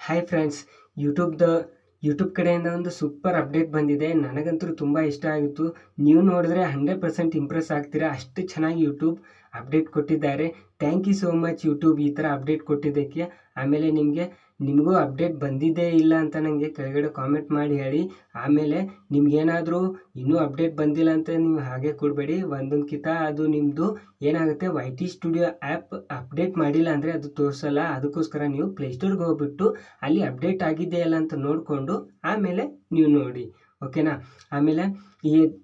Hi friends, YouTube ಕಡೆಯಿಂದ ಒಂದು super update ಬಂದಿದೆ. ನನಗಂತೂ ತುಂಬ ಇಷ್ಟ ಆಗಿತ್ತು. ನೀವು ನೋಡಿದ್ರೆ 100% ಇಂಪ್ರೆಸ್ ಆಗ್ತೀರಾ, ಅಷ್ಟು ಚೆನ್ನಾಗಿ ಯೂಟ್ಯೂಬ್ ಅಪ್ಡೇಟ್ ಕೊಟ್ಟಿದ್ದಾರೆ. Thank you so much YouTube ಈ ಥರ ಅಪ್ಡೇಟ್ ಕೊಟ್ಟಿದ್ದಕ್ಕೆ. ಆಮೇಲೆ ನಿಮಗೂ ಅಪ್ಡೇಟ್ ಬಂದಿದ್ದೇ ಇಲ್ಲ ಅಂತ ನನಗೆ ಕೆಳಗಡೆ ಕಾಮೆಂಟ್ ಮಾಡಿ ಹೇಳಿ. ಆಮೇಲೆ ನಿಮ್ಗೇನಾದರೂ ಇನ್ನೂ ಅಪ್ಡೇಟ್ ಬಂದಿಲ್ಲ ಅಂತ ನೀವು ಹಾಗೆ ಕೊಡಬೇಡಿ. ಒಂದೊಂದ್ಕಿಂತ ಅದು ನಿಮ್ಮದು ಏನಾಗುತ್ತೆ, ytstudio ಆ್ಯಪ್ ಅಪ್ಡೇಟ್ ಮಾಡಿಲ್ಲ ಅಂದರೆ ಅದು ತೋರಿಸಲ್ಲ. ಅದಕ್ಕೋಸ್ಕರ ನೀವು ಪ್ಲೇಸ್ಟೋರ್ಗೆ ಹೋಗ್ಬಿಟ್ಟು ಅಲ್ಲಿ ಅಪ್ಡೇಟ್ ಆಗಿದೆಯಲ್ಲ ಅಂತ ನೋಡಿಕೊಂಡು ಆಮೇಲೆ ನೀವು ನೋಡಿ, ಓಕೆನಾ. ಆಮೇಲೆ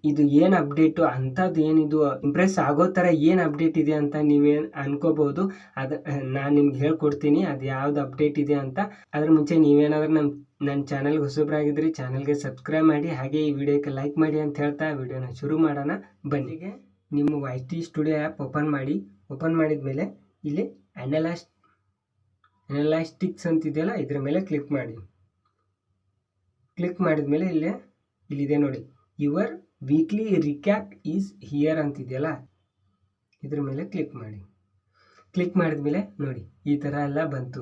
ಇದು ಏನು ಅಪ್ಡೇಟು ಅಂಥದ್ದು ಏನಿದು ಇಂಪ್ರೆಸ್ ಆಗೋ ಥರ ಏನು ಅಪ್ಡೇಟ್ ಇದೆ ಅಂತ ನೀವೇನು ಅನ್ಕೋಬೋದು. ನಾನು ನಿಮ್ಗೆ ಹೇಳ್ಕೊಡ್ತೀನಿ ಅದು ಯಾವ್ದು ಅಪ್ಡೇಟ್ ಇದೆ ಅಂತ. ಅದ್ರ ಮುಂಚೆ ನೀವೇನಾದ್ರೂ ನನ್ನ ಚಾನಲ್ಗೆ ಹೊಸಬ್ರಾಗಿದ್ದರೆ ಚಾನಲ್ಗೆ ಸಬ್ಸ್ಕ್ರೈಬ್ ಮಾಡಿ, ಹಾಗೆ ಈ ವಿಡಿಯೋಕ್ಕೆ ಲೈಕ್ ಮಾಡಿ ಅಂತ ಹೇಳ್ತಾ ವಿಡಿಯೋನ ಶುರು ಮಾಡೋಣ ಬನ್ನಿಗೆ. ನಿಮ್ಮ ytstudio ಆ್ಯಪ್ ಓಪನ್ ಮಾಡಿದ ಇಲ್ಲಿ ಅನಲೈಸ್ಟಿಕ್ಸ್ ಅಂತಿದೆಯಲ್ಲ, ಇದ್ರ ಮೇಲೆ ಕ್ಲಿಕ್ ಮಾಡಿ. ಕ್ಲಿಕ್ ಮಾಡಿದ್ಮೇಲೆ ಇಲ್ಲಿದೆ ನೋಡಿ, your weekly recap is here ಅಂತಿದೆಯಲ್ಲ, ಇದ್ರ ಮೇಲೆ ಕ್ಲಿಕ್ ಮಾಡಿ. ಕ್ಲಿಕ್ ಮಾಡಿದ್ಮೇಲೆ ನೋಡಿ ಈ ಥರ ಎಲ್ಲ ಬಂತು.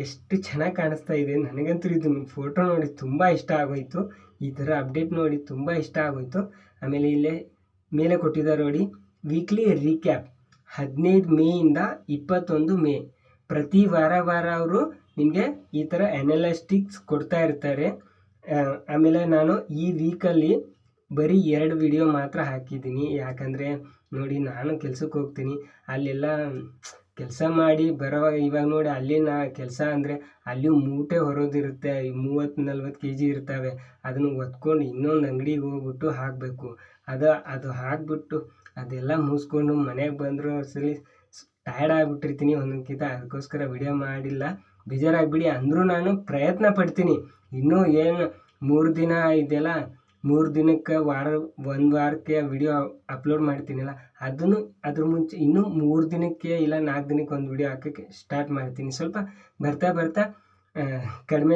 ಎಷ್ಟು ಚೆನ್ನಾಗಿ ಕಾಣಿಸ್ತಾ ಇದೆ. ನನಗಂತೂ ಇದು ಫೋಟೋ ನೋಡಿ ತುಂಬ ಇಷ್ಟ ಆಗೋಯ್ತು. ಈ ಥರ ಅಪ್ಡೇಟ್ ನೋಡಿ ತುಂಬ ಇಷ್ಟ ಆಗೋಯ್ತು. ಆಮೇಲೆ ಇಲ್ಲೇ ಮೇಲೆ ಕೊಟ್ಟಿದ್ದಾರೆ ನೋಡಿ, ವೀಕ್ಲಿ ರಿಕ್ಯಾಪ್ 15 ಮೇಯಿಂದ 21 ಮೇ. ಪ್ರತಿ ವಾರ ಅವರು ನಿಮಗೆ ಈ ಥರ ಅನಲಿಸ್ಟಿಕ್ಸ್ ಕೊಡ್ತಾ ಇರ್ತಾರೆ. ಆಮೇಲೆ ನಾನು ಈ ವೀಕಲ್ಲಿ ಬರೀ 2 ವಿಡಿಯೋ ಮಾತ್ರ ಹಾಕಿದ್ದೀನಿ. ಯಾಕಂದರೆ ನೋಡಿ, ನಾನು ಕೆಲ್ಸಕ್ಕೆ ಹೋಗ್ತೀನಿ, ಅಲ್ಲೆಲ್ಲ ಕೆಲಸ ಮಾಡಿ ಬರೋವಾಗ ಇವಾಗ ನೋಡಿ ಅಲ್ಲಿನ ಕೆಲಸ ಅಂದರೆ ಅಲ್ಲಿ ಮೂಟೆ ಹೊರೋದಿರುತ್ತೆ, 30-40 kg ಇರ್ತವೆ. ಅದನ್ನು ಒತ್ಕೊಂಡು ಇನ್ನೊಂದು ಅಂಗಡಿಗೆ ಹೋಗ್ಬಿಟ್ಟು ಹಾಕಬೇಕು. ಅದು ಹಾಕ್ಬಿಟ್ಟು ಅದೆಲ್ಲ ಮುಗಿಸ್ಕೊಂಡು ಮನೆಗೆ ಬಂದರೂ ಸರಿ ಟಯರ್ಡ್ ಆಗಿಬಿಟ್ಟಿರ್ತೀನಿ ಒಂದೊಂದ್ಕಿಂತ. ಅದಕ್ಕೋಸ್ಕರ ವಿಡಿಯೋ ಮಾಡಿಲ್ಲ, ಬೇಜಾರಾಗ್ಬಿಡಿ. ಅಂದರೂ ನಾನು ಪ್ರಯತ್ನ ಪಡ್ತೀನಿ. ಇನ್ನೂ ಏನು 3 ದಿನ ಇದೆಯಲ್ಲ, 3 ದಿನಕ್ಕೆ ಒಂದು ವಾರಕ್ಕೆ ವಿಡಿಯೋ ಅಪ್ಲೋಡ್ ಮಾಡ್ತೀನಲ್ಲ, ಅದ್ರ ಮುಂಚೆ ಇನ್ನೂ 3 ದಿನಕ್ಕೆ ಇಲ್ಲ 4 ದಿನಕ್ಕೆ ಒಂದು ವಿಡಿಯೋ ಹಾಕೋಕ್ಕೆ ಸ್ಟಾರ್ಟ್ ಮಾಡ್ತೀನಿ. ಸ್ವಲ್ಪ ಬರ್ತಾ ಕಡಿಮೆ.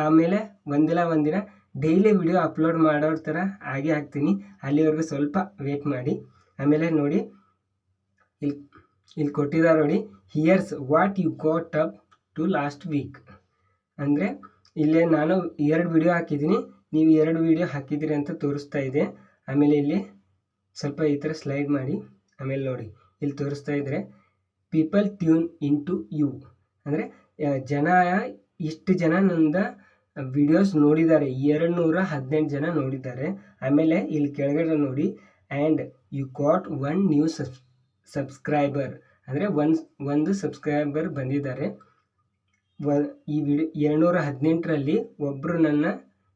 ಆಮೇಲೆ ಒಂದಿನ ಡೈಲಿ ವಿಡಿಯೋ ಅಪ್ಲೋಡ್ ಮಾಡೋರ ಥರ ಹಾಗೆ ಹಾಕ್ತೀನಿ. ಅಲ್ಲಿವರೆಗೂ ಸ್ವಲ್ಪ ವೇಟ್ ಮಾಡಿ. ಆಮೇಲೆ ನೋಡಿ ಇಲ್ಲಿ ಕೊಟ್ಟಿದ್ದಾರೆ ನೋಡಿ, here's what you got up to last week. ಅಂದರೆ ಇಲ್ಲೇ ನಾನು 2 ವಿಡಿಯೋ ಹಾಕಿದ್ದೀನಿ, ನೀವು 2 ವಿಡಿಯೋ ಹಾಕಿದ್ದೀರಿ ಅಂತ ತೋರಿಸ್ತಾ ಇದೆ. ಆಮೇಲೆ ಇಲ್ಲಿ ಸ್ವಲ್ಪ ಈ ಥರ ಸ್ಲೈಡ್ ಮಾಡಿ. ಆಮೇಲೆ ನೋಡಿ ಇಲ್ಲಿ ತೋರಿಸ್ತಾ ಇದ್ದರೆ people tune in to you, ಅಂದರೆ ಇಷ್ಟು ಜನ ನಂದ ವಿಡಿಯೋಸ್ ನೋಡಿದ್ದಾರೆ, 218 ಜನ ನೋಡಿದ್ದಾರೆ. ಆಮೇಲೆ ಇಲ್ಲಿ ಕೆಳಗಡೆ ನೋಡಿ, and you got 1 new subscriber, ಅಂದರೆ ಒಂದು ಸಬ್ಸ್ಕ್ರೈಬರ್ ಬಂದಿದ್ದಾರೆ. ಈ ವಿಡಿಯೋ 218ರಲ್ಲಿ ಒಬ್ಬರು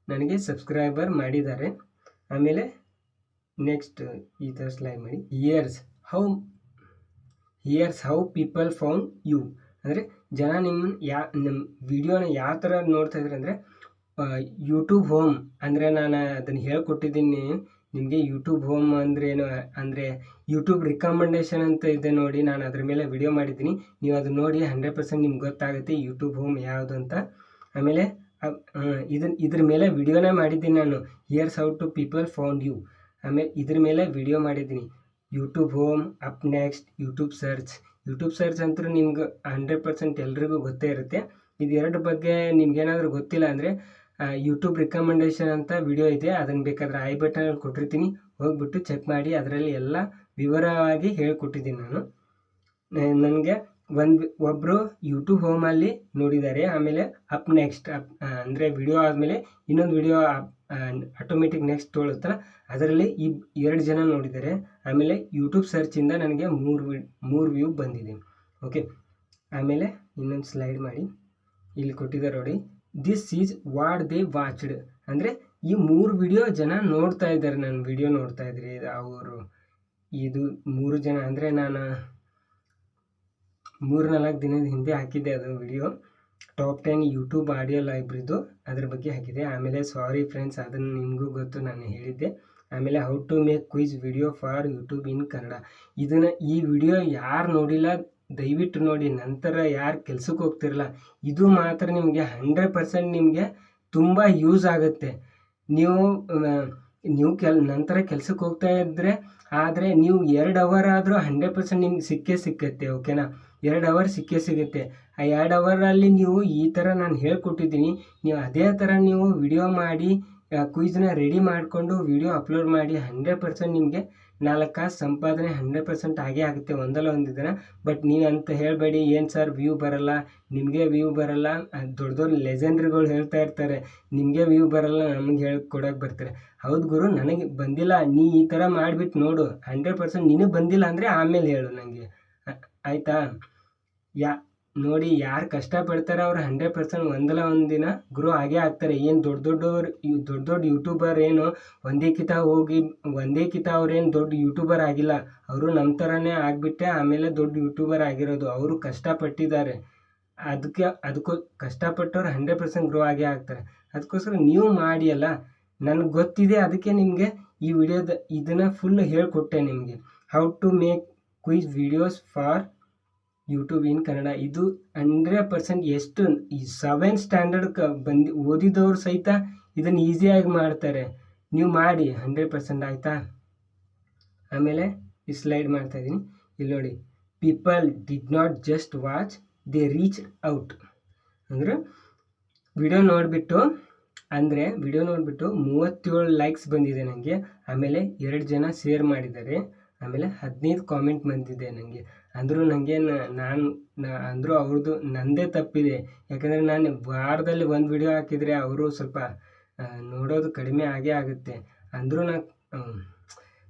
ನನಗೆ ಸಬ್ಸ್ಕ್ರೈಬರ್ ಮಾಡಿದ್ದಾರೆ. ಆಮೇಲೆ ನೆಕ್ಸ್ಟ್ ಈ ಥರ ಸ್ಲೈಡ್ ಮಾಡಿ, here's how people found you, ಅಂದರೆ ಜನ ನಿಮ್ಮ ವಿಡಿಯೋನ ಯಾವ ಥರ ನೋಡ್ತಾ ಇದ್ದಾರೆ ಅಂದರೆ ಯೂಟ್ಯೂಬ್ ಹೋಮ್, ಅಂದರೆ ನಾನು ಅದನ್ನು ಹೇಳ್ಕೊಟ್ಟಿದ್ದೀನಿ ನಿಮಗೆ. ಯೂಟ್ಯೂಬ್ ಹೋಮ್ ಅಂದ್ರೇನು ಅಂದರೆ ಯೂಟ್ಯೂಬ್ ರಿಕಮೆಂಡೇಶನ್ ಅಂತ ಇದೆ ನೋಡಿ, ನಾನು ಅದ್ರ ಮೇಲೆ ವಿಡಿಯೋ ಮಾಡಿದ್ದೀನಿ. ನೀವು ಅದು ನೋಡಿ 100% ನಿಮ್ಗೆ ಗೊತ್ತಾಗುತ್ತೆ ಯೂಟ್ಯೂಬ್ ಹೋಮ್ ಯಾವುದು ಅಂತ. ಆಮೇಲೆ ಇದ್ರ ಮೇಲೆ ವಿಡಿಯೋನೇ ಮಾಡಿದ್ದೀನಿ ನಾನು, here's how to people found you. ಆಮೇಲೆ ಇದ್ರ ಮೇಲೆ ವಿಡಿಯೋ ಮಾಡಿದ್ದೀನಿ, YouTube home, up next, YouTube search ಅಂತೂ ನಿಮ್ಗೆ 100% ಎಲ್ರಿಗೂ ಗೊತ್ತೇ ಇರುತ್ತೆ. ಇದು 2 ಬಗ್ಗೆ ನಿಮ್ಗೇನಾದರೂ ಗೊತ್ತಿಲ್ಲ ಅಂದರೆ ಯೂಟ್ಯೂಬ್ ರಿಕಮೆಂಡೇಶನ್ ಅಂತ ವಿಡಿಯೋ ಇದೆ, ಅದನ್ನು ಬೇಕಾದರೆ ಐ ಬಟನಲ್ಲಿ ಕೊಟ್ಟಿರ್ತೀನಿ, ಹೋಗ್ಬಿಟ್ಟು ಚೆಕ್ ಮಾಡಿ. ಅದರಲ್ಲಿ ಎಲ್ಲ ವಿವರವಾಗಿ ಹೇಳ್ಕೊಟ್ಟಿದ್ದೀನಿ ನಾನು. ನನಗೆ ಒಬ್ಬರು ಯೂಟ್ಯೂಬ್ ಹೋಮಲ್ಲಿ ನೋಡಿದ್ದಾರೆ. ಆಮೇಲೆ ಅಪ್ ನೆಕ್ಸ್ಟ್ ಅಂದರೆ ವಿಡಿಯೋ ಆದಮೇಲೆ ಇನ್ನೊಂದು ವಿಡಿಯೋ ಆಟೋಮೆಟಿಕ್ ನೆಕ್ಸ್ಟ್ ತೊಗೊಳುತ್ತಲ್ಲ, ಅದರಲ್ಲಿ 2 ಜನ ನೋಡಿದ್ದಾರೆ. ಆಮೇಲೆ ಯೂಟ್ಯೂಬ್ ಸರ್ಚಿಂದ ನನಗೆ 3 ವ್ಯೂ ಬಂದಿದೆ. ಓಕೆ, ಆಮೇಲೆ ಇನ್ನೊಂದು ಸ್ಲೈಡ್ ಮಾಡಿ. ಇಲ್ಲಿ ಕೊಟ್ಟಿದ್ದಾರೆ ನೋಡಿ, this is what they watched, ಅಂದರೆ ಈ 3 ವಿಡಿಯೋ ಜನ ನೋಡ್ತಾ ಇದ್ದಾರೆ, ನನ್ನ ವಿಡಿಯೋ ನೋಡ್ತಾ ಇದ್ರಿ ಅವರು. ಇದು 3 ಜನ ಅಂದರೆ ನಾನು 3-4 ದಿನದ ಹಿಂದೆ ಹಾಕಿದ್ದೆ ಅದು ವಿಡಿಯೋ. ಟಾಪ್ 10 ಯೂಟ್ಯೂಬ್ ಆಡಿಯೋ ಲೈಬ್ರರಿದು ಅದ್ರ ಬಗ್ಗೆ ಹಾಕಿದೆ. ಆಮೇಲೆ ಸಾರಿ ಫ್ರೆಂಡ್ಸ್, ಅದನ್ನು ನಿಮಗೂ ಗೊತ್ತು, ನಾನು ಹೇಳಿದ್ದೆ. ಆಮೇಲೆ how to make quiz video for YouTube in Kannada. ಈ ವಿಡಿಯೋ ಯಾರು ನೋಡಿಲ್ಲ ದಯವಿಟ್ಟು ನೋಡಿ. ನಂತರ ಯಾರು ಕೆಲ್ಸಕ್ಕೆ ಹೋಗ್ತಿರಲ್ಲ, ಇದು ಮಾತ್ರ ನಿಮಗೆ 100% ನಿಮಗೆ ತುಂಬ ಯೂಸ್ ಆಗುತ್ತೆ. ನೀವು ನಂತರ ಕೆಲ್ಸಕ್ಕೆ ಹೋಗ್ತಾ ಇದ್ದರೆ, ಆದರೆ ನೀವು 2 ಅವರ್ ಆದರೂ 100% ನಿಮ್ಗೆ ಸಿಕ್ಕೇ ಸಿಕ್ಕತ್ತೆ. ಓಕೆನಾ, 2 ಅವರ್ ಸಿಕ್ಕೇ ಸಿಗುತ್ತೆ. ಆ 2 ಅವರಲ್ಲಿ ನೀವು ಈ ಥರ ನಾನು ಹೇಳ್ಕೊಟ್ಟಿದ್ದೀನಿ, ನೀವು ಅದೇ ಥರ ನೀವು ವಿಡಿಯೋ ಮಾಡಿ ಕ್ವಿಜ್ನ ರೆಡಿ ಮಾಡಿಕೊಂಡು ವಿಡಿಯೋ ಅಪ್ಲೋಡ್ ಮಾಡಿ 100% ನಿಮಗೆ 4 ಕಾಸು ಸಂಪಾದನೆ 100% ಆಗೇ ಆಗುತ್ತೆ ಒಂದಲ್ಲ ಒಂದು ದಿನ. ಬಟ್ ನೀವು ಅಂತ ಹೇಳಬೇಡಿ, ಏನು ಸರ್ ವ್ಯೂ ಬರಲ್ಲ, ನಿಮಗೆ ವ್ಯೂ ಬರಲ್ಲ. ದೊಡ್ಡ ದೊಡ್ಡ ಲೆಜೆಂಡ್ರಿಗಳು ಹೇಳ್ತಾ ಇರ್ತಾರೆ, ನಿಮಗೆ ವ್ಯೂ ಬರಲ್ಲ, ನಮಗೆ ಹೇಳ್ಕೊಡೋಕೆ ಬರ್ತಾರೆ. ಹೌದು ಗುರು, ನನಗೆ ಬಂದಿಲ್ಲ, ನೀ ಈ ಥರ ಮಾಡಿಬಿಟ್ಟು ನೋಡು, 100% ನಿನಗೆ ಬಂದಿಲ್ಲ ಅಂದರೆ ಆಮೇಲೆ ಹೇಳು ನನಗೆ, ಆಯಿತಾ? ನೋಡಿ, ಯಾರು ಕಷ್ಟಪಡ್ತಾರೆ ಅವ್ರು 100% ಒಂದಲ್ಲ ಒಂದು ದಿನ ಗ್ರೋ ಆಗೇ ಆಗ್ತಾರೆ. ಏನು ದೊಡ್ಡ ಯೂಟ್ಯೂಬರ್ ಏನು ಒಂದೇ ಕಿತ ಅವ್ರೇನು ದೊಡ್ಡ ಯೂಟ್ಯೂಬರ್ ಆಗಿಲ್ಲ, ಅವರು ನಮ್ಮ ಥರನೇ ಆಗಿಬಿಟ್ಟೆ ಆಮೇಲೆ ದೊಡ್ಡ ಯೂಟ್ಯೂಬರ್ ಆಗಿರೋದು. ಅವರು ಕಷ್ಟಪಟ್ಟಿದ್ದಾರೆ, ಅದಕ್ಕೂ ಕಷ್ಟಪಟ್ಟವ್ರು 100% ಗ್ರೋ ಆಗೇ ಆಗ್ತಾರೆ. ಅದಕ್ಕೋಸ್ಕರ ನೀವು ಮಾಡಿ ಅಲ್ಲ, ನನಗೆ ಗೊತ್ತಿದೆ, ಅದಕ್ಕೆ ನಿಮಗೆ ಈ ಇದನ್ನು ಫುಲ್ ಹೇಳ್ಕೊಟ್ಟೆ ನಿಮಗೆ. How to make quiz videos for YouTube in Kannada. ಇದು 100% ಎಷ್ಟು ಈ 7th ಸ್ಟ್ಯಾಂಡರ್ಡ್ ಓದಿದವ್ರು ಸಹಿತ ಇದನ್ನು ಈಸಿಯಾಗಿ ಮಾಡ್ತಾರೆ. ನೀವು ಮಾಡಿ 100%, ಆಯಿತಾ? ಆಮೇಲೆ ಈ ಸ್ಲೈಡ್ ಮಾಡ್ತಾ ಇದ್ದೀನಿ, ಇಲ್ಲಿ ನೋಡಿ. People did not just watch, they reach out. ಅಂದರೆ ವಿಡಿಯೋ ನೋಡಿಬಿಟ್ಟು 37 ಲೈಕ್ಸ್ ಬಂದಿದೆ ನನಗೆ. ಆಮೇಲೆ 2 ಜನ ಶೇರ್ ಮಾಡಿದ್ದಾರೆ. ಆಮೇಲೆ 15 ಕಾಮೆಂಟ್ ಬಂದಿದೆ ನನಗೆ. ಅಂದರೂ ನನಗೆ ಅಂದರೂ ಅವ್ರದ್ದು ನನ್ನದೇ ತಪ್ಪಿದೆ. ಯಾಕಂದರೆ ನಾನು ವಾರದಲ್ಲಿ 1 ವಿಡಿಯೋ ಹಾಕಿದರೆ ಅವರು ಸ್ವಲ್ಪ ನೋಡೋದು ಕಡಿಮೆ ಆಗೇ ಆಗುತ್ತೆ. ಅಂದರೂ ನಾನು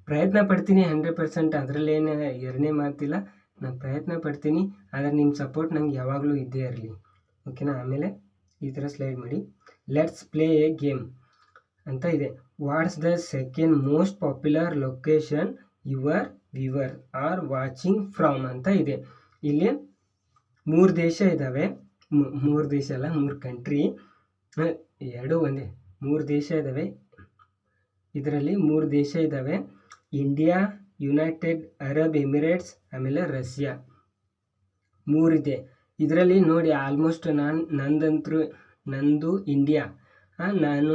ಪ್ರಯತ್ನ ಪಡ್ತೀನಿ 100%, ಅದರಲ್ಲೇನು ಎರಡನೇ ಮಾತಿಲ್ಲ. ನಾನು ಪ್ರಯತ್ನ ಪಡ್ತೀನಿ, ಆದರೆ ನಿಮ್ಮ ಸಪೋರ್ಟ್ ನಂಗೆ ಯಾವಾಗಲೂ ಇದ್ದೇ ಇರಲಿ, ಓಕೆನಾ? ಆಮೇಲೆ ಈ ಥರ ಸ್ಲೈಡ್ ಮಾಡಿ. ಲೆಟ್ಸ್ ಪ್ಲೇ ಎ ಗೇಮ್ ಅಂತ ಇದೆ. What's the second most popular location your viewer are watching from ಅಂತ ಇದೆ. ಇಲ್ಲಿ 3 ದೇಶ ಇದ್ದಾವೆ. 3 ದೇಶ ಅಲ್ಲ, 3 ಕಂಟ್ರಿ, 2 ಒಂದೇ. 3 ದೇಶ ಇದ್ದಾವೆ. ಇದರಲ್ಲಿ 3 ದೇಶ ಇದ್ದಾವೆ: ಇಂಡಿಯಾ, ಯುನೈಟೆಡ್ ಅರಬ್ ಎಮಿರೇಟ್ಸ್, ಆಮೇಲೆ ರಷ್ಯಾ. 3 ಇದೆ. ಇದರಲ್ಲಿ ನೋಡಿ, ಆಲ್ಮೋಸ್ಟ್ ನಂದು ಇಂಡಿಯಾ. ನಾನು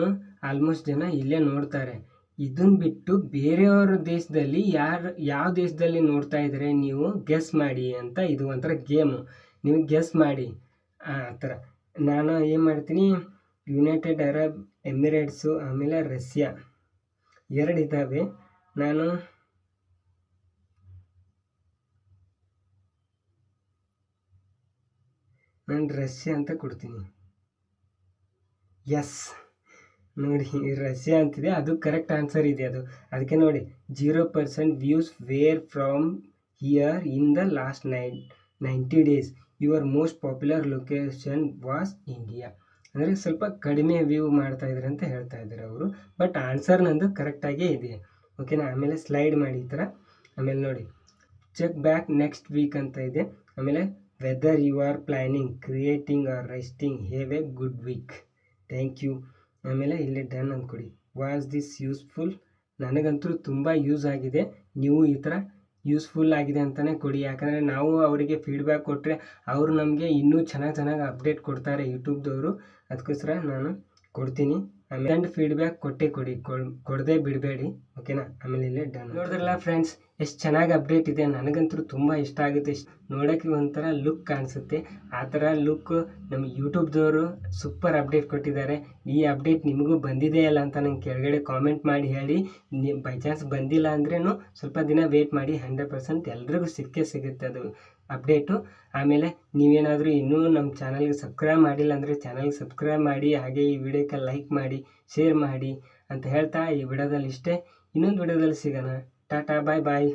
ಆಲ್ಮೋಸ್ಟ್ ಜನ ಇಲ್ಲೇ ನೋಡ್ತಾರೆ. ಇದನ್ನು ಬಿಟ್ಟು ಬೇರೆಯವ್ರ ದೇಶದಲ್ಲಿ ಯಾವ ದೇಶದಲ್ಲಿ ನೋಡ್ತಾ ಇದ್ದಾರೆ ನೀವು ಗೆಸ್ ಮಾಡಿ ಅಂತ. ಇದು ಒಂಥರ ಗೇಮು, ನೀವು ಗೆಸ್ ಮಾಡಿ ಆ ಥರ. ನಾನು ಏನು ಮಾಡ್ತೀನಿ, ಯುನೈಟೆಡ್ ಅರಬ್ ಎಮಿರೇಟ್ಸು ಆಮೇಲೆ ರಷ್ಯಾ 2 ಇದ್ದಾವೆ. ನಾನು ರಷ್ಯಾ ಅಂತ ಕೊಡ್ತೀನಿ. ಎಸ್, ನೋಡಿ ರಷ್ಯಾ ಅಂತಿದೆ, ಅದು ಕರೆಕ್ಟ್ ಆನ್ಸರ್ ಇದೆ. ಅದಕ್ಕೆ ನೋಡಿ, 0% views wear from here in the last 90 days. Your most popular location was India. ಅಂದರೆ ಸ್ವಲ್ಪ ಕಡಿಮೆ ವ್ಯೂ ಮಾಡ್ತಾ ಇದ್ದಾರೆ ಅಂತ ಹೇಳ್ತಾ ಇದ್ದಾರೆ ಅವರು. ಬಟ್ ಆನ್ಸರ್ ನಂದು ಕರೆಕ್ಟಾಗೇ ಇದೆ, ಓಕೆನಾ? ಆಮೇಲೆ ಸ್ಲೈಡ್ ಮಾಡಿ ಈ ಥರ. ಆಮೇಲೆ ನೋಡಿ, ಚೆಕ್ ಬ್ಯಾಕ್ ನೆಕ್ಸ್ಟ್ ವೀಕ್ ಅಂತ ಇದೆ. ಆಮೇಲೆ whether you are planning, creating or resting, have a good week, thank you. ಆಮೇಲೆ ಇಲ್ಲಿ ಡನ್ ಅಂದ್ಕೊಡಿ. Was this useful? ನನಗಂತೂ ತುಂಬ ಯೂಸ್ ಆಗಿದೆ. ನೀವು ಈ ಥರ ಯೂಸ್ಫುಲ್ ಆಗಿದೆ ಅಂತಲೇ ಕೊಡಿ. ಯಾಕಂದರೆ ನಾವು ಅವರಿಗೆ ಫೀಡ್ಬ್ಯಾಕ್ ಕೊಟ್ಟರೆ ಅವರು ನಮಗೆ ಇನ್ನೂ ಚೆನ್ನಾಗಿ ಅಪ್ಡೇಟ್ ಕೊಡ್ತಾರೆ ಯೂಟ್ಯೂಬ್ದವರು. ಅದಕ್ಕೋಸ್ಕರ ನಾನು ಕೊಡ್ತೀನಿ. ಆಮೇಲೆ ಫೀಡ್ಬ್ಯಾಕ್ ಕೊಡದೆ ಬಿಡಬೇಡಿ, ಓಕೆನಾ? ಆಮೇಲೆ ಇಲ್ಲೇ ಡನ್. ನೋಡಿದ್ರಲ್ಲ ಫ್ರೆಂಡ್ಸ್, ಎಷ್ಟು ಚೆನ್ನಾಗಿ ಅಪ್ಡೇಟ್ ಇದೆ. ನನಗಂತೂ ತುಂಬ ಇಷ್ಟ ಆಗುತ್ತೆ. ನೋಡೋಕ್ಕೆ ಒಂಥರ ಲುಕ್ ಕಾಣಿಸುತ್ತೆ. ಆ ಥರ ಲುಕ್ ನಮ್ಮ ಯೂಟ್ಯೂಬ್ದವರು ಸೂಪರ್ ಅಪ್ಡೇಟ್ ಕೊಟ್ಟಿದ್ದಾರೆ. ಈ ಅಪ್ಡೇಟ್ ನಿಮಗೂ ಬಂದಿದೆಯಲ್ಲ ಅಂತ ನಂಗೆ ಕೆಳಗಡೆ ಕಾಮೆಂಟ್ ಮಾಡಿ ಹೇಳಿ. ಬೈ ಚಾನ್ಸ್ ಬಂದಿಲ್ಲ ಅಂದ್ರೂ ಸ್ವಲ್ಪ ದಿನ ವೇಟ್ ಮಾಡಿ, 100% ಎಲ್ರಿಗೂ ಸಿಗುತ್ತೆ ಅದು ಅಪ್ಡೇಟು. ಆಮೇಲೆ ನೀವೇನಾದರೂ ಇನ್ನೂ ನಮ್ಮ ಚಾನಲ್ಗೆ ಸಬ್ಸ್ಕ್ರೈಬ್ ಮಾಡಿಲ್ಲ ಅಂದರೆ ಚಾನಲ್ಗೆ ಸಬ್ಸ್ಕ್ರೈಬ್ ಮಾಡಿ, ಹಾಗೆ ಈ ವಿಡಿಯೋಕ್ಕೆ ಲೈಕ್ ಮಾಡಿ, ಶೇರ್ ಮಾಡಿ ಅಂತ ಹೇಳ್ತಾ ಈ ವಿಡಿಯೋದಲ್ಲಿ ಇಷ್ಟೇ. ಇನ್ನೊಂದು ವಿಡಿಯೋದಲ್ಲಿ ಸಿಗೋಣ. ಟಾಟಾ, ಬಾಯ್ ಬಾಯ್.